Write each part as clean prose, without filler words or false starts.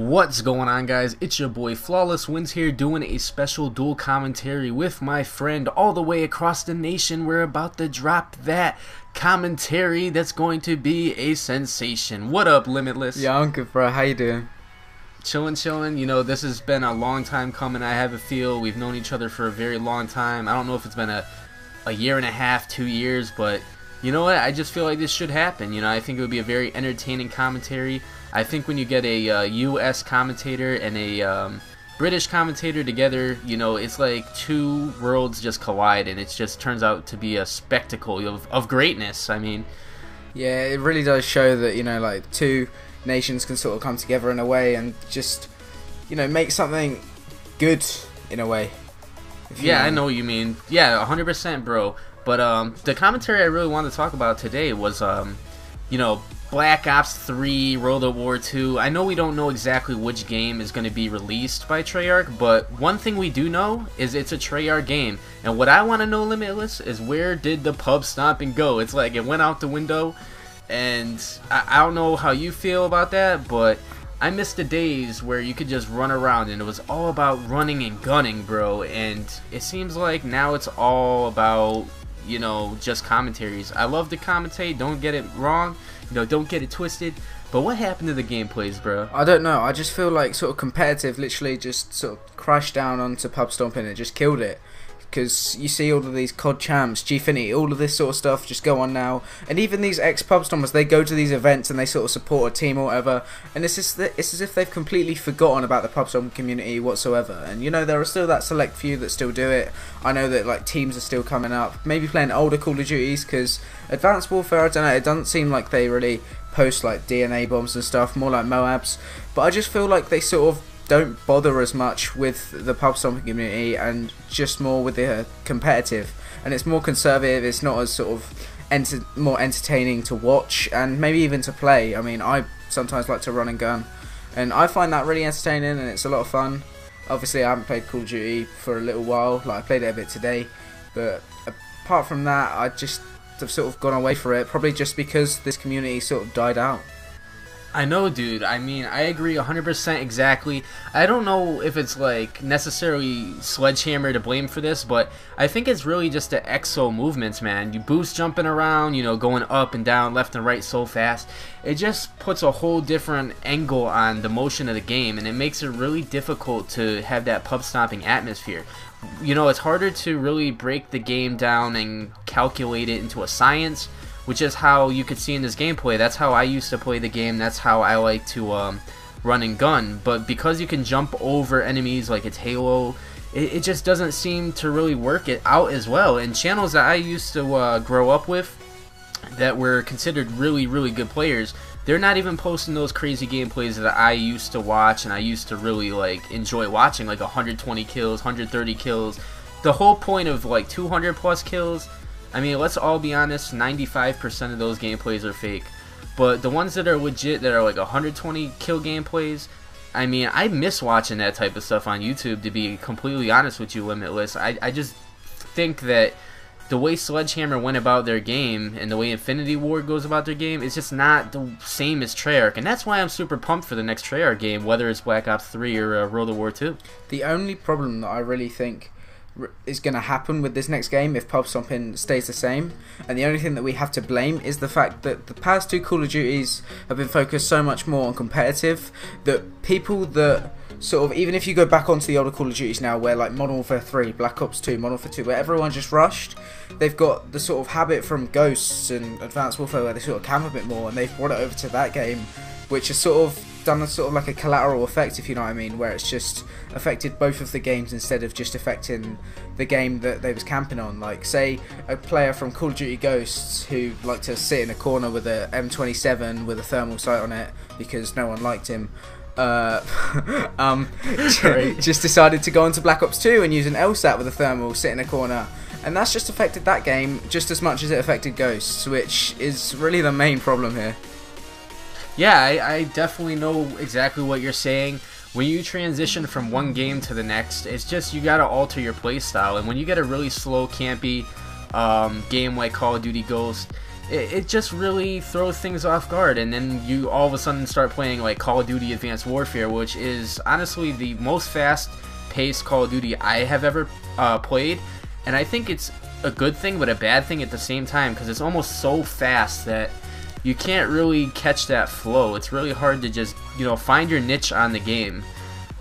What's going on, guys? It's your boy Flawless Wins here, doing a special dual commentary with my friend all the way across the nation. We're about to drop that commentary that's going to be a sensation. What up, Limitless? Yeah, I'm good, bro. How you doing? Chillin'. You know, this has been a long time coming. I have a feel we've known each other for a very long time. I don't know if it's been a year and a half, 2 years, but you know what? I just feel like this should happen. You know, I think it would be a very entertaining commentary. I think when you get a U.S. commentator and a British commentator together, you know, it's like two worlds just collide, and it just turns out to be a spectacle of greatness. I mean, yeah, it really does show that, you know, like two nations can sort of come together in a way and just, you know, make something good in a way. Yeah, I know what you mean. Yeah, 100%, bro. But the commentary I really wanted to talk about today was, you know, Blackops 3, World War 2. I know we don't know exactly which game is going to be released by Treyarch, but one thing we do know is it's a Treyarch game. And what I want to know, Limitless, is where did the Pubstomping go? It's like it went out the window, and I don't know how you feel about that, but I miss the days where you could just run around and it was all about running and gunning, bro. And it seems like now it's all about, you know, just commentaries. I love to commentate, don't get it wrong. You know, don't get it twisted. But what happened to the gameplays, bro? I don't know. I just feel like sort of competitive literally just sort of crashed down onto Pubstomping and just killed it. Because you see all of these COD champs, Gfinity, all of this sort of stuff just go on now. And even these ex-Pubstompers, they go to these events and they sort of support a team or whatever. And it's as if they've completely forgotten about the Pubstomping community whatsoever. And you know, there are still that select few that still do it. I know that like teams are still coming up, maybe playing older Call of Duties, because Advanced Warfare, I don't know, it doesn't seem like they really post like DNA bombs and stuff, more like Moabs. But I just feel like they sort of don't bother as much with the Pubstomping community and just more with the competitive, and it's more conservative. It's not as sort of more entertaining to watch and maybe even to play. I mean, I sometimes like to run and gun, and I find that really entertaining and it's a lot of fun. Obviously, I haven't played Call of Duty for a little while. Like, I played it a bit today, but apart from that, I just have sort of gone away from it, probably just because this community sort of died out. I know, dude. I mean, I agree 100% exactly. I don't know if it's like necessarily Sledgehammer to blame for this, but I think it's really just the exo movements, man. You boost jumping around, you know, going up and down, left and right so fast. It just puts a whole different angle on the motion of the game, and it makes it really difficult to have that pub stomping atmosphere. You know, it's harder to really break the game down and calculate it into a science, which is how you could see in this gameplay. That's how I used to play the game. That's how I like to run and gun. But because you can jump over enemies like it's Halo, it just doesn't seem to really work it out as well. And channels that I used to grow up with that were considered really, really good players, they're not even posting those crazy gameplays that I used to watch and I used to really like enjoy watching, like 120 kills, 130 kills. The whole point of like 200 plus kills, I mean, let's all be honest, 95% of those gameplays are fake. But the ones that are legit, that are like 120 kill gameplays, I mean, I miss watching that type of stuff on YouTube, to be completely honest with you, Limitless. I just think that the way Sledgehammer went about their game and the way Infinity Ward goes about their game is just not the same as Treyarch. And that's why I'm super pumped for the next Treyarch game, whether it's Black Ops 3 or World War 2. The only problem that I really think is going to happen with this next game, if Pubstomping stays the same, and the only thing that we have to blame is the fact that the past two Call of Duties have been focused so much more on competitive that people that sort of, even if you go back onto the older Call of Duties now, where like Modern Warfare 3, Black Ops 2, Modern Warfare 2, where everyone just rushed, they've got the sort of habit from Ghosts and Advanced Warfare where they sort of camp a bit more, and they've brought it over to that game, which has sort of done a sort of like a collateral effect, if you know what I mean, where it's just affected both of the games instead of just affecting the game that they was camping on. Like, say a player from Call of Duty Ghosts who liked to sit in a corner with a M27 with a thermal sight on it because no one liked him, just decided to go into Black Ops 2 and use an LSAT with a thermal, sit in a corner, and that's just affected that game just as much as it affected Ghosts, which is really the main problem here. Yeah, I definitely know exactly what you're saying. When you transition from one game to the next, it's just you gotta alter your playstyle. And when you get a really slow, campy game like Call of Duty Ghost, it just really throws things off guard, and then you all of a sudden start playing like Call of Duty Advanced Warfare, which is honestly the most fast-paced Call of Duty I have ever played, and I think it's a good thing but a bad thing at the same time, because it's almost so fast that you can't really catch that flow. It's really hard to just, you know, find your niche on the game.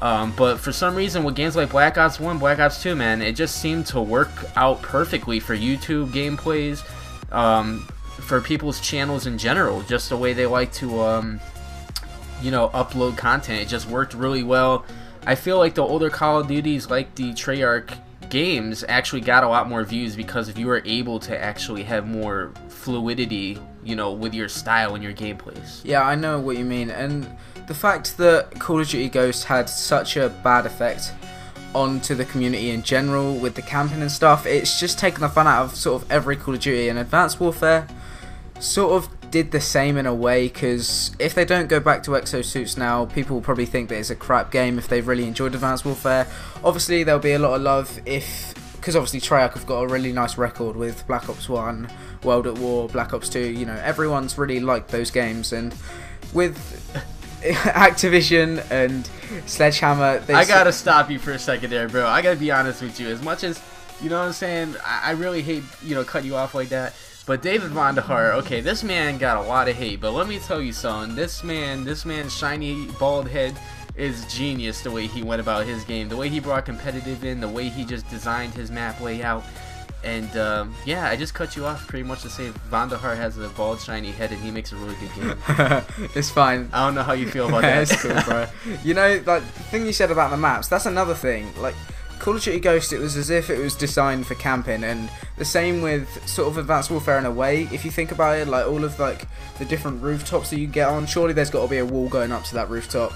But for some reason with games like Black Ops 1, Black Ops 2, man, it just seemed to work out perfectly for YouTube gameplays, for people's channels in general, just the way they like to, you know, upload content. It just worked really well. I feel like the older Call of Duties, like the Treyarch games, actually got a lot more views because if you were able to actually have more fluidity, you know, with your style and your gameplays. Yeah, I know what you mean, and the fact that Call of Duty Ghosts had such a bad effect onto the community in general with the camping and stuff, it's just taken the fun out of sort of every Call of Duty, and Advanced Warfare sort of did the same in a way, because if they don't go back to exosuits now, people will probably think that it's a crap game if they've really enjoyed Advanced Warfare. Obviously there'll be a lot of love because obviously Treyarch have got a really nice record with Black Ops 1, World at War, Black Ops 2, you know, everyone's really liked those games, and with Activision and Sledgehammer, I gotta stop you for a second there, bro. I gotta be honest with you. As much as, you know what I'm saying, I really hate, you know, cut you off like that. But David Vonderhaar, okay, this man got a lot of hate, but let me tell you something. This man's shiny bald head is genius. The way he went about his game, the way he brought competitive in, the way he just designed his map layout. And yeah, I just cut you off pretty much to say Vonderhaar has a bald shiny head and he makes a really good game. It's fine. I don't know how you feel about that. It's cool, bro. You know, like the thing you said about the maps, that's another thing. Like Call of Duty Ghost, it was as if it was designed for camping, and the same with sort of Advanced Warfare in a way. If you think about it, like all of like the different rooftops that you get on, surely there's got to be a wall going up to that rooftop,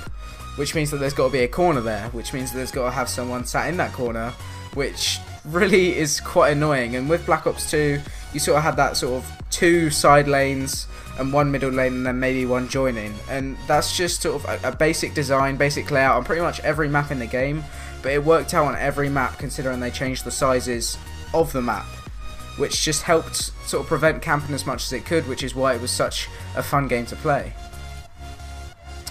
which means that there's got to be a corner there, which means that there's got to have someone sat in that corner, which really is quite annoying. And with Black Ops 2, you sort of had that sort of 2 side lanes and 1 middle lane and then maybe 1 joining, and that's just sort of a basic design, basic layout on pretty much every map in the game, but it worked out on every map considering they changed the sizes of the map, which just helped sort of prevent camping as much as it could, which is why it was such a fun game to play.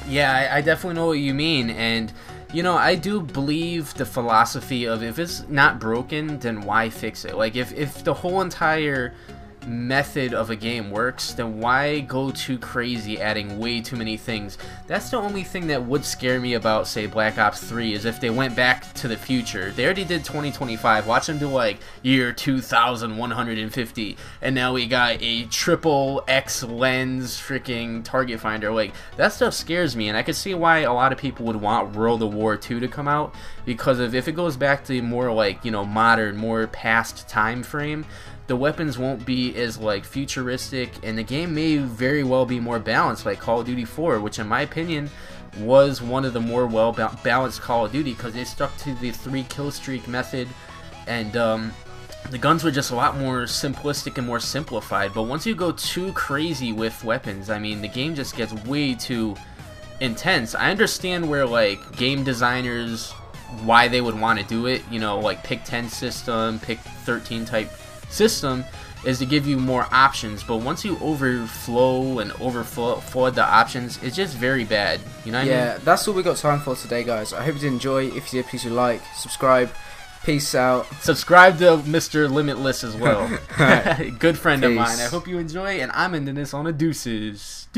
Yeah, I definitely know what you mean, and you know, I do believe the philosophy of if it's not broken, then why fix it? Like, if the whole entire method of a game works, then why go too crazy adding way too many things? That's the only thing that would scare me about, say, Black Ops 3, is if they went back to the future. They already did 2025. Watch them do, like, year 2150, and now we got a triple X lens freaking target finder. Like, that stuff scares me, and I could see why a lot of people would want World of War 2 to come out, because if it goes back to more, like, you know, modern, more past time frame, the weapons won't be as like futuristic, and the game may very well be more balanced, like Call of Duty 4, which in my opinion was one of the more well balanced Call of Duty, because they stuck to the 3 kill streak method, and the guns were just a lot more simplistic and more simplified. But once you go too crazy with weapons, I mean, the game just gets way too intense. I understand where like game designers, why they would want to do it, you know, like pick 10 system, pick 13 type system, is to give you more options. But once you overflow and flood the options, it's just very bad, you know what I mean? Yeah, that's all we got time for today, guys. I hope you did enjoy. If you did, please do like, subscribe. Peace out. Subscribe to Mr. Limitless as well. Good friend of Peace. mine. I hope you enjoy, and I'm ending this on a deuces.